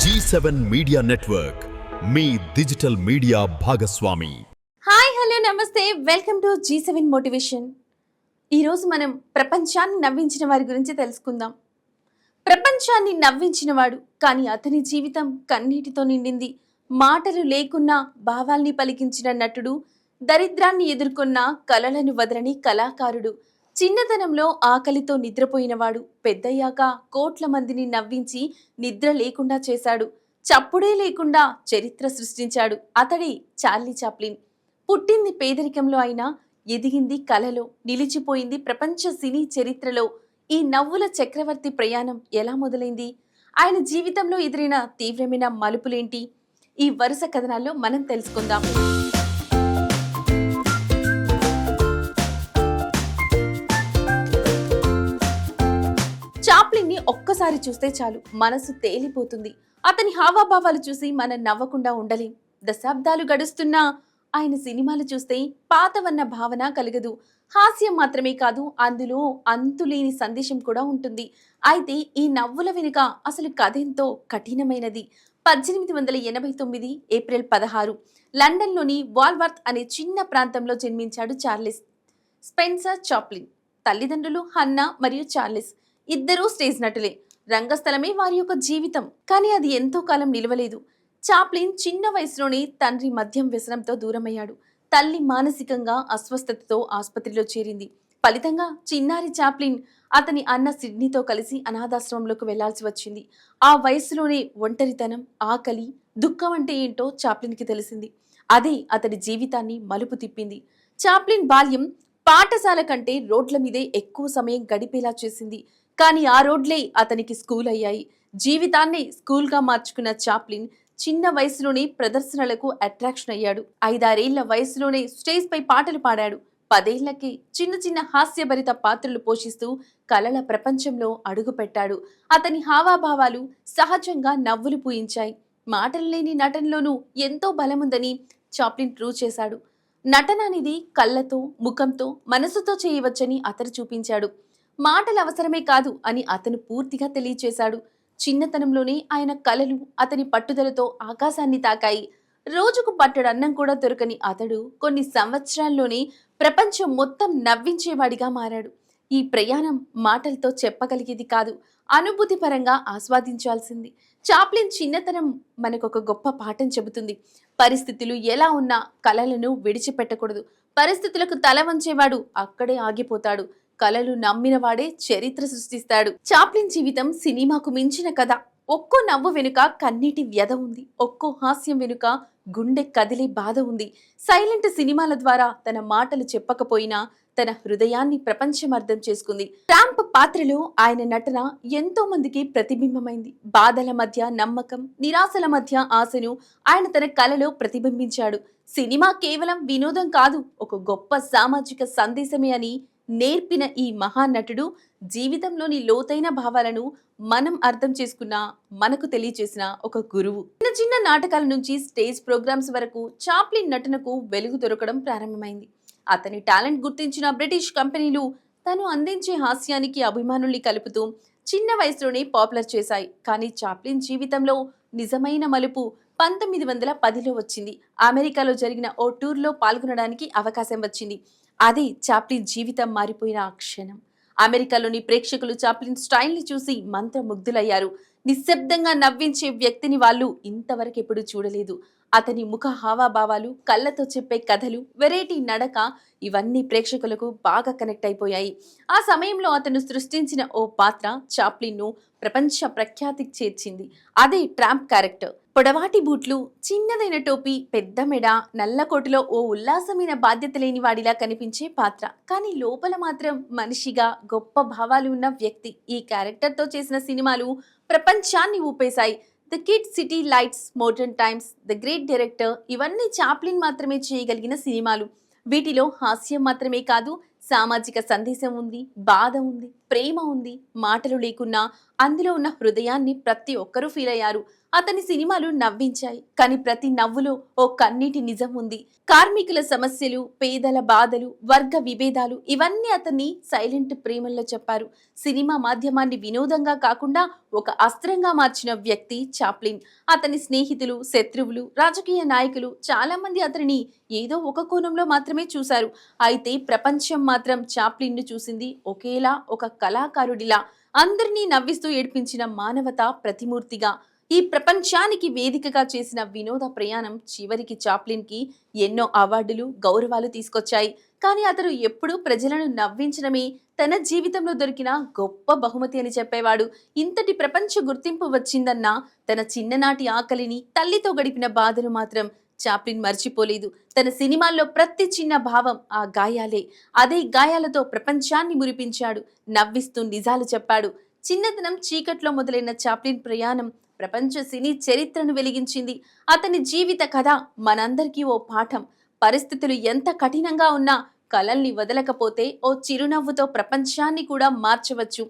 G7 media network మీ digital media భాగస్వామి. Hi hello నమస్తే, welcome to G7 motivation. ఈరోజు మనం ప్రపంచాన్ని నవ్వించిన వారి గురించి తెలుసుకుందాం. ప్రపంచాన్ని నవ్వించినవాడు, కానీ అతని జీవితం కన్నీటితో నిండింది. మాటలు లేకున్నా భావాల్ని పలికించిన నటుడు, దరిద్రాన్ని ఎదుర్కొన్న కలలను వదలని కళాకారుడు, చిన్నతనంలో ఆకలితో నిద్రపోయినవాడు పెద్దయ్యాక కోట్ల మందిని నవ్వించి నిద్ర లేకుండా చేశాడు. చప్పుడే లేకుండా చరిత్ర సృష్టించాడు. అతడే చార్లీ చాప్లిన్. పుట్టింది పేదరికంలో అయినా ఎదిగింది కలలో, నిలిచిపోయింది ప్రపంచ సినీ చరిత్రలో. ఈ నవ్వుల చక్రవర్తి ప్రయాణం ఎలా మొదలైంది? ఆయన జీవితంలో ఎదురైన తీవ్రమైన మలుపులేంటి? ఈ వరుస కథనాల్లో మనం తెలుసుకుందాం. చాప్లిన్ ని ఒక్కసారి చూస్తే చాలు, మనసు తేలిపోతుంది. అతని హావాభావాలు చూసి మనం నవ్వకుండా ఉండలేం. దశాబ్దాలు గడుస్తున్నా ఆయన సినిమాలు చూస్తే పాతవన్న భావన కలగదు. హాస్యం మాత్రమే కాదు, అందులో అంతులేని సందేశం కూడా ఉంటుంది. అయితే ఈ నవ్వుల వెనుక అసలు కథ ఎంతో కఠినమైనది. 1889 ఏప్రిల్ 16 లండన్లోని వాల్వర్త్ అనే చిన్న ప్రాంతంలో జన్మించాడు చార్లెస్ స్పెన్సర్ చాప్లిన్. తల్లిదండ్రులు హన్నా మరియు చార్లెస్. ఇద్దరూ స్టేజ్ నటులే. రంగస్థలమే వారి యొక్క జీవితం. కానీ అది ఎంతో కాలం నిలవలేదు. చాప్లిన్ చిన్న వయసులోనే తండ్రి మద్యం వ్యసనంతో దూరమయ్యాడు. తల్లి మానసికంగా అస్వస్థతతో ఆసుపత్రిలో చేరింది. ఫలితంగా చిన్నారి చాప్లిన్ అతని అన్న సిడ్నీతో కలిసి అనాథాశ్రమంలోకి వెళ్లాల్సి వచ్చింది. ఆ వయసులోనే ఒంటరితనం, ఆకలి, దుఃఖం అంటే ఏంటో చాప్లిన్కి తెలిసింది. అదే అతడి జీవితాన్ని మలుపు తిప్పింది. చాప్లిన్ బాల్యం పాఠశాల కంటే రోడ్ల మీదే ఎక్కువ సమయం గడిపేలా చేసింది. కానీ ఆ రోడ్లే అతనికి స్కూల్ అయ్యాయి. జీవితాన్ని స్కూల్గా మార్చుకున్న చాప్లిన్ చిన్న వయసులోనే ప్రదర్శనలకు అట్రాక్షన్ అయ్యాడు. 5-6 వయసులోనే స్టేజ్ పై పాటలు పాడాడు. 10 చిన్న చిన్న హాస్యభరిత పాత్రలు పోషిస్తూ కళల ప్రపంచంలో అడుగుపెట్టాడు. అతని హావాభావాలు సహజంగా నవ్వులు పూయించాయి. మాటలు లేని నటనలోనూ ఎంతో బలముందని చాప్లిన్ ప్రూవ్ చేశాడు. నటన అనేది కళ్ళతో, ముఖంతో, మనసుతో చేయవచ్చని అతను చూపించాడు. మాటలు అవసరమే కాదు అని అతను పూర్తిగా తెలియచేశాడు. చిన్నతనంలోనే ఆయన కళలు అతని పట్టుదలతో ఆకాశాన్ని తాకాయి. రోజుకు పట్టడు అన్నం కూడా దొరకని అతడు కొన్ని సంవత్సరాల్లోనే ప్రపంచం మొత్తం నవ్వించేవాడిగా మారాడు. ఈ ప్రయాణం మాటలతో చెప్పగలిగేది కాదు, అనుభూతి పరంగా ఆస్వాదించాల్సింది. చాప్లిన్ చిన్నతనం మనకొక గొప్ప పాఠం చెబుతుంది. పరిస్థితులు ఎలా ఉన్నా కళలను విడిచిపెట్టకూడదు. పరిస్థితులకు తల వంచేవాడు అక్కడే ఆగిపోతాడు. కళలు నమ్మినవాడే చరిత్ర సృష్టిస్తాడు. చాప్లిన్ జీవితం సినిమాకు మించిన కథ. ఒక్కో నవ్వు వెనుక కన్నీటి వ్యధ ఉంది. ఒక్కో హాస్యం వెనుక గుండె కదిలే బాధ ఉంది. సైలెంట్ సినిమాల ద్వారా తన మాటలు చెప్పకపోయినా తన హృదయాన్ని ప్రపంచం అర్థం చేసుకుంది. ట్రాంప్ పాత్రలో ఆయన నటన ఎంతో మందికి ప్రతిబింబమైంది. బాధల మధ్య నమ్మకం, నిరాశల మధ్య ఆశను ఆయన తన కళలో ప్రతిబింబించాడు. సినిమా కేవలం వినోదం కాదు, ఒక గొప్ప సామాజిక సందేశమే అని నేర్పిన ఈ మహానటుడు జీవితంలోని లోతైన భావాలను మనం అర్థం చేసుకున్న, మనకు తెలియచేసిన ఒక గురువు. చిన్న చిన్న నాటకాల నుంచి స్టేజ్ ప్రోగ్రామ్స్ వరకు చాప్లిన్ నటనకు వెలుగు దొరకడం ప్రారంభమైంది. అతని టాలెంట్ గుర్తించిన బ్రిటిష్ కంపెనీలు తను అందించే హాస్యానికి అభిమానుల్ని కలుపుతూ చిన్న వయసులోనే పాపులర్ చేశాయి. కానీ చాప్లిన్ జీవితంలో నిజమైన మలుపు 1910లో వచ్చింది. అమెరికాలో జరిగిన ఓ టూర్లో పాల్గొనడానికి అవకాశం వచ్చింది. అదే చాప్లిన్ జీవితం మారిపోయిన ఆ క్షణం. అమెరికాలోని ప్రేక్షకులు చాప్లిన్ స్టైల్ని చూసి మంత్రముగ్ధులయ్యారు. నిశ్శబ్దంగా నవ్వించే వ్యక్తిని వాళ్ళు ఇంతవరకు ఎప్పుడు చూడలేదు. అతని ముఖ హావాభావాలు, కళ్ళతో చెప్పే కథలు, వెరైటీ నడక ఇవన్నీ ప్రేక్షకులకు బాగా కనెక్ట్ అయిపోయాయి. ఆ సమయంలో అతను సృష్టించిన ఓ పాత్ర చాప్లిన్ను ప్రపంచ ప్రఖ్యాతికి చేర్చింది. అదే ట్రాంప్ క్యారెక్టర్. పొడవాటి బూట్లు, చిన్నదైన టోపీ, పెద్ద మెడ, నల్లకోటులో ఓ ఉల్లాసమైన బాధ్యత లేని వాడిలా కనిపించే పాత్ర. కానీ లోపల మాత్రం మనిషిగా గొప్ప భావాలు ఉన్న వ్యక్తి. ఈ క్యారెక్టర్తో చేసిన సినిమాలు ప్రపంచాన్ని ఊపేశాయి. The kid, city lights, modern times, the great director ఇవన్నీ చాప్లిన్ మాత్రమే చేయగలిగిన సినిమాలు. వీటిలో హాస్యం మాత్రమే కాదు, సామాజిక సందేశం ఉంది, బాధ ఉంది, ప్రేమ ఉంది, మాటలు లేకున్నా అందులో ఉన్న హృదయాన్ని ప్రతి ఒక్కరూ ఫీల్ అయ్యారు. అతని సినిమాలు నవ్వించాయి, కానీ ప్రతి నవ్వులో ఓ కన్నీటి నిజం ఉంది. కార్మికుల సమస్యలు, పేదల బాధలు, వర్గ విభేదాలు ఇవన్నీ అతన్ని సైలెంట్ ప్రేమల్లో చెప్పారు. సినిమా మాధ్యమాన్ని వినోదంగా కాకుండా ఒక అస్త్రంగా మార్చిన వ్యక్తి చాప్లిన్. అతని స్నేహితులు, శత్రువులు, రాజకీయ నాయకులు చాలా మంది అతనిని ఏదో ఒక కోణంలో మాత్రమే చూశారు. అయితే ప్రపంచం మాత్రం చాప్లిన్ ను చూసింది ఒకేలా, ఒక కళాకారుడిలా, అందరినీ నవ్విస్తూ ఏడ్పించిన మానవతా ప్రతిమూర్తిగా. ఈ ప్రపంచానికి వేదికగా చేసిన వినోద ప్రయాణం చివరికి చాప్లిన్ కి ఎన్నో అవార్డులు, గౌరవాలు తీసుకొచ్చాయి. కానీ అతను ఎప్పుడూ ప్రజలను నవ్వించడమే తన జీవితంలో దొరికిన గొప్ప బహుమతి అని చెప్పేవాడు. ఇంతటి ప్రపంచ గుర్తింపు వచ్చిందన్నా తన చిన్ననాటి ఆకలిని, తల్లితో గడిపిన బాధను మాత్రం చాప్లిన్ మర్చిపోలేదు. తన సినిమాల్లో ప్రతి చిన్న భావం ఆ గాయాలే. అదే గాయాలతో ప్రపంచాన్ని మురిపించాడు, నవ్విస్తూ నిజాలు చెప్పాడు. చిన్నతనం చీకట్లో మొదలైన చాప్లిన్ ప్రయాణం ప్రపంచ సినీ చరిత్రను వెలిగించింది. అతని జీవిత కథ మనందరికీ ఓ పాఠం. పరిస్థితులు ఎంత కఠినంగా ఉన్నా కలల్ని వదలకపోతే ఓ చిరునవ్వుతో ప్రపంచాన్ని కూడా మార్చవచ్చు.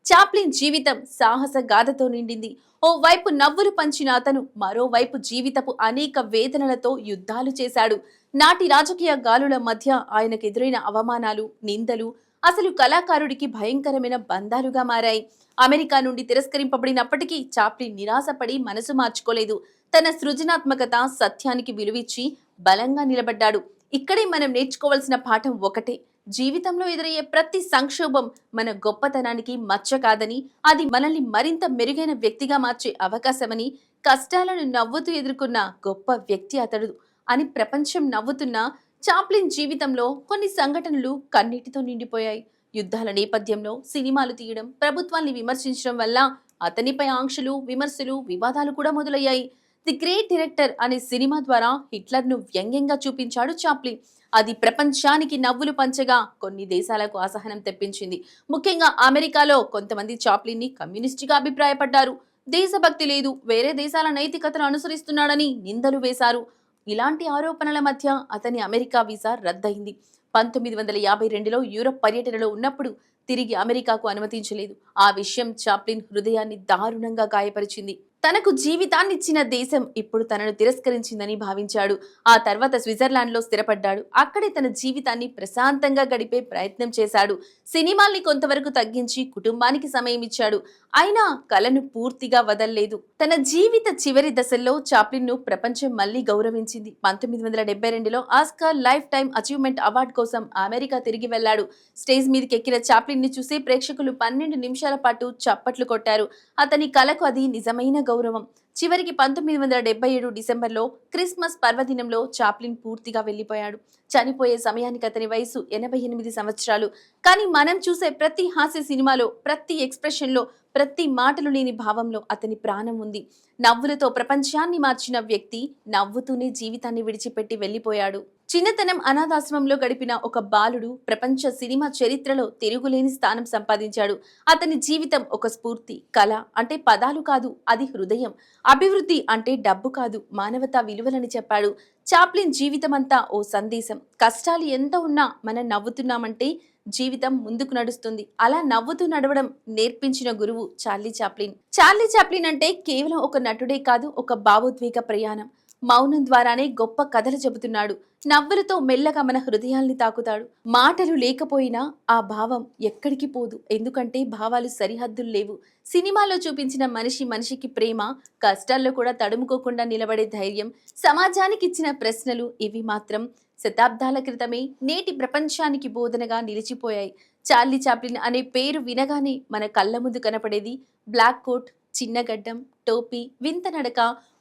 చాప్లిన్ జీవితం సాహస గాథతో నిండింది. ఓ వైపు నవ్వులు పంచిన అతను మరోవైపు జీవితపు అనేక వేదనలతో యుద్ధాలు చేశాడు. నాటి రాజకీయ గాలుల మధ్య ఆయనకు ఎదురైన అవమానాలు, నిందలు అసలు కళాకారుడికి భయంకరమైన బంధాలుగా మారాయి. అమెరికా నుండి తిరస్కరింపబడినప్పటికీ చాప్లిన్ నిరాశపడి మనసు మార్చుకోలేదు. తన సృజనాత్మకత, సత్యానికి విలువిచ్చి బలంగా నిలబడ్డాడు. ఇక్కడే మనం నేర్చుకోవాల్సిన పాఠం ఒకటే: జీవితంలో ఎదురయ్యే ప్రతి సంక్షోభం మన గొప్పతనానికి మచ్చ కాదని, అది మనల్ని మరింత మెరుగైన వ్యక్తిగా మార్చే అవకాశమని. కష్టాలను నవ్వుతూ ఎదుర్కొన్న గొప్ప వ్యక్తి అతడు అని ప్రపంచం నవ్వుతున్న చాప్లిన్ జీవితంలో కొన్ని సంఘటనలు కన్నీటితో నిండిపోయాయి. యుద్ధాల నేపథ్యంలో సినిమాలు తీయడం, ప్రభుత్వాన్ని విమర్శించడం వల్ల అతనిపై ఆంక్షలు, విమర్శలు, వివాదాలు కూడా మొదలయ్యాయి. ది గ్రేట్ డైరెక్టర్ అనే సినిమా ద్వారా హిట్లర్ను వ్యంగ్యంగా చూపించాడు చాప్లిన్. అది ప్రపంచానికి నవ్వులు పంచగా కొన్ని దేశాలకు అసహనం తెప్పించింది. ముఖ్యంగా అమెరికాలో కొంతమంది చాప్లిన్ ని కమ్యూనిస్టుగా అభిప్రాయపడ్డారు. దేశభక్తి లేదు, వేరే దేశాల నైతికతను అనుసరిస్తున్నాడని నిందలు వేశారు. ఇలాంటి ఆరోపణల మధ్య అతని అమెరికా వీసా రద్దయింది. 1952లో యూరప్ పర్యటనలో ఉన్నప్పుడు తిరిగి అమెరికాకు అనుమతించలేదు. ఆ విషయం చాప్లిన్ హృదయాన్ని దారుణంగా గాయపరిచింది. తనకు జీవితాన్నిచ్చిన దేశం ఇప్పుడు తనను తిరస్కరించిందని భావించాడు. ఆ తర్వాత స్విట్జర్లాండ్లో స్థిరపడ్డాడు. అక్కడే తన జీవితాన్ని ప్రశాంతంగా గడిపే ప్రయత్నం చేశాడు. సినిమాల్ని కొంతవరకు తగ్గించి కుటుంబానికి సమయం ఇచ్చాడు. అయినా కళను పూర్తిగా వదల్లేదు. తన జీవిత చివరి దశల్లో చాప్లిన్ ను ప్రపంచం మళ్లీ గౌరవించింది. 1972లో Oscar life time achievement award కోసం అమెరికా తిరిగి వెళ్లాడు. స్టేజ్ మీదకి ఎక్కిన చాప్లిన్ ని చూసి ప్రేక్షకులు 12 నిమిషాల పాటు చప్పట్లు కొట్టారు. అతని కళకు అది నిజమైన గౌరవం. చివరికి 1977 డిసెంబర్లో క్రిస్మస్ పర్వదినంలో చాప్లిన్ పూర్తిగా వెళ్లిపోయాడు. చనిపోయే సమయానికి అతని వయసు 88 సంవత్సరాలు. కానీ మనం చూసే ప్రతి హాస్య సినిమాలో, ప్రతి ఎక్స్ప్రెషన్లో, ప్రతి మాటలు లేని భావంలో అతని ప్రాణం ఉంది. నవ్వులతో ప్రపంచాన్ని మార్చిన వ్యక్తి నవ్వుతూనే జీవితాన్ని విడిచిపెట్టి వెళ్లిపోయాడు. చిన్నతనం అనాథాశ్రమంలో గడిపిన ఒక బాలుడు ప్రపంచ సినిమా చరిత్రలో తిరుగులేని స్థానం సంపాదించాడు. అతని జీవితం ఒక స్ఫూర్తి. కళ అంటే పదాలు కాదు, అది హృదయం. అభివృద్ధి అంటే డబ్బు కాదు, మానవతా విలువలని చెప్పాడు. చాప్లిన్ జీవితమంతా ఓ సందేశం. కష్టాలు ఎంత ఉన్నా మనం నవ్వుతున్నామంటే జీవితం ముందుకు నడుస్తుంది. అలా నవ్వుతూ నడవడం నేర్పించిన గురువు చార్లీ చాప్లిన్. చార్లీ చాప్లిన్ అంటే కేవలం ఒక నటుడే కాదు, ఒక భావోద్వేగ ప్రయాణం. మౌనం ద్వారానే గొప్ప కథలు చెబుతున్నాడు. నవ్వులతో మెల్లగా మన హృదయాల్ని తాకుతాడు. మాటలు లేకపోయినా ఆ భావం ఎక్కడికి పోదు, ఎందుకంటే భావాలు సరిహద్దులు లేవు. సినిమాలో చూపించిన మనిషి మనిషికి ప్రేమ, కష్టాల్లో కూడా తడుముకోకుండా నిలబడే ధైర్యం, సమాజానికి ఇచ్చిన ప్రశ్నలు ఇవి మాత్రం శతాబ్దాల క్రితమే నేటి ప్రపంచానికి బోధనగా నిలిచిపోయాయి. చార్లీ చాప్లిన్ అనే పేరు వినగానే మన కళ్ళ ముందు కనపడేది బ్లాక్ కోట్, చిన్నగడ్డం, టోపీ, వింత నడక,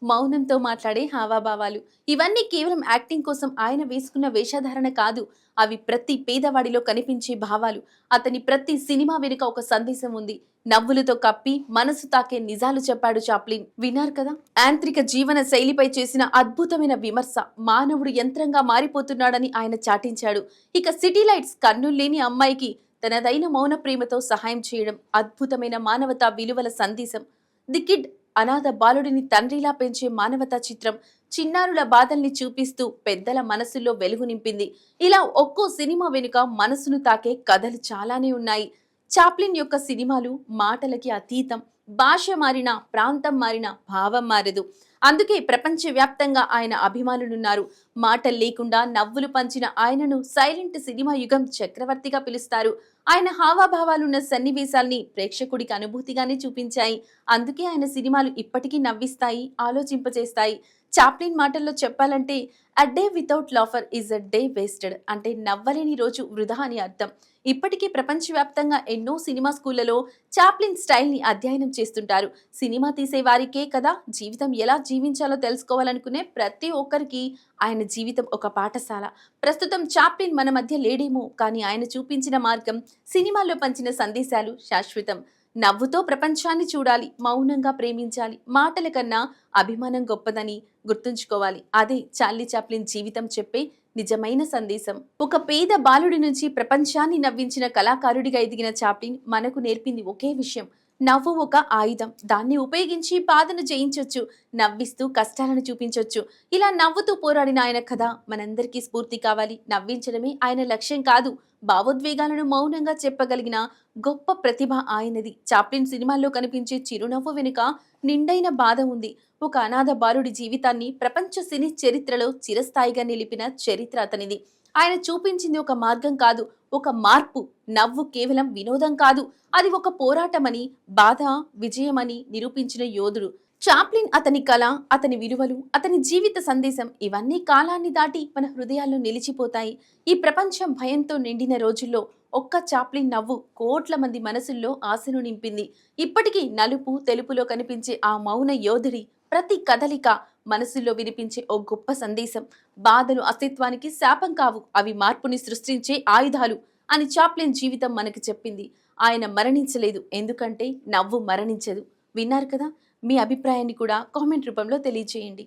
మౌనంతో మాట్లాడే హావాభావాలు. ఇవన్నీ కేవలం యాక్టింగ్ కోసం ఆయన వేసుకున్న వేషధారణ కాదు, అవి ప్రతి పేదవాడిలో కనిపించే భావాలు. అతని ప్రతి సినిమా వెనుక ఒక సందేశం ఉంది. నవ్వులతో కప్పి మనసు తాకే నిజాలు చెప్పాడు చాప్లిన్. విన్నారు కదా, యాంత్రిక జీవన శైలిపై చేసిన అద్భుతమైన విమర్శ. మానవుడు యంత్రంగా మారిపోతున్నాడని ఆయన చాటించాడు. ఇక సిటీ లైట్స్, కన్నుల్లేని అమ్మాయికి తనదైన మౌన ప్రేమతో సహాయం చేయడం, అద్భుతమైన మానవతా విలువల సందేశం. ది కిడ్, అనాథ బాలుడిని తండ్రిలా పెంచే మానవతా చిత్రం. చిన్నారుల బాధల్ని చూపిస్తూ పెద్దల మనసుల్లో వెలుగు నింపింది. ఇలా ఒక్కో సినిమా వెనుక మనసును తాకే కథలు చాలానే ఉన్నాయి. చాప్లిన్ యొక్క సినిమాలు మాటలకి అతీతం. భాష మారినా, ప్రాంతం మారినా భావం మారదు. అందుకే ప్రపంచవ్యాప్తంగా ఆయన అభిమానులున్నారు. మాటలు లేకుండా నవ్వులు పంచిన ఆయనను సైలెంట్ సినిమా యుగం చక్రవర్తిగా పిలుస్తారు. ఆయన హావాభావాలున్న సన్నివేశాల్ని ప్రేక్షకుడికి అనుభూతిగానే చూపించాయి. అందుకే ఆయన సినిమాలు ఇప్పటికీ నవ్విస్తాయి, ఆలోచింపచేస్తాయి. చాప్లిన్ మాటల్లో చెప్పాలంటే a day without laughter is a day wasted, అంటే నవ్వలేని రోజు వృధా అని అర్థం. ఇప్పటికీ ప్రపంచవ్యాప్తంగా ఎన్నో సినిమా స్కూళ్లలో చాప్లిన్ స్టైల్ ని అధ్యయనం చేస్తుంటారు. సినిమా తీసే వారికే కదా జీవితం ఎలా జీవించాలో తెలుసుకోవాలనుకునే ప్రతి ఒక్కరికి ఆయన జీవితం ఒక పాఠశాల. ప్రస్తుతం చాప్లిన్ మన మధ్య లేడేమో, కానీ ఆయన చూపించిన మార్గం, సినిమాల్లో పంచిన సందేశాలు శాశ్వతం. నవ్వుతో ప్రపంచాన్ని చూడాలి, మౌనంగా ప్రేమించాలి, మాటల కన్నా అభిమానం గొప్పదని గుర్తుంచుకోవాలి. అదే చార్లీ చాప్లిన్ జీవితం చెప్పే నిజమైన సందేశం. ఒక పేద బాలుడి నుంచి ప్రపంచాన్ని నవ్వించిన కళాకారుడిగా ఎదిగిన చాప్లిన్ మనకు నేర్పింది ఒకే విషయం: నవ్వు ఒక ఆయుధం. దాన్ని ఉపయోగించి బాధను జయించొచ్చు, నవ్విస్తూ కష్టాలను చూపించొచ్చు. ఇలా నవ్వుతూ పోరాడిన ఆయన కథ మనందరికీ స్ఫూర్తి కావాలి. నవ్వించడమే ఆయన లక్ష్యం కాదు, భావోద్వేగాలను మౌనంగా చెప్పగలిగిన గొప్ప ప్రతిభ ఆయనది. చాప్లిన్ సినిమాల్లో కనిపించే చిరునవ్వు వెనుక నిండైన బాధ ఉంది. ఒక అనాథ బాలుడి జీవితాన్ని ప్రపంచ సినీ చరిత్రలో చిరస్థాయిగా నిలిపిన చరిత్ర అతనిది. ఆయన చూపించింది ఒక మార్గం కాదు, ఒక మార్పు. నవ్వు కేవలం వినోదం కాదు, అది ఒక పోరాటమని, బాధ విజయమని నిరూపించిన యోధుడు. చాప్లిన్, అతని కళ, అతని విలువలు, అతని జీవిత సందేశం ఇవన్నీ కాలాన్ని దాటి మన హృదయాల్లో నిలిచిపోతాయి. ఈ ప్రపంచం భయంతో నిండిన రోజుల్లో ఒక్క చాప్లిన్ నవ్వు కోట్ల మంది మనసుల్లో ఆశను నింపింది. ఇప్పటికీ నలుపు తెలుపులో కనిపించే ఆ మౌన యోధుడి ప్రతి కదలిక మనసుల్లో వినిపించే ఓ గొప్ప సందేశం. బాధలు అస్తిత్వానికి శాపం కావు, అవి మార్పుని సృష్టించే ఆయుధాలు అని చాప్లిన్ జీవితం మనకు చెప్పింది. ఆయన మరణించలేదు, ఎందుకంటే నవ్వు మరణించదు. విన్నారు కదా? మీ అభిప్రాయాన్ని కూడా కామెంట్ రూపంలో తెలియజేయండి.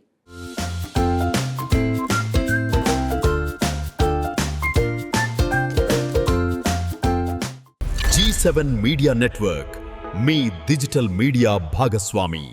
G7 మీడియా నెట్వర్క్, మీ డిజిటల్ మీడియా భాగస్వామి.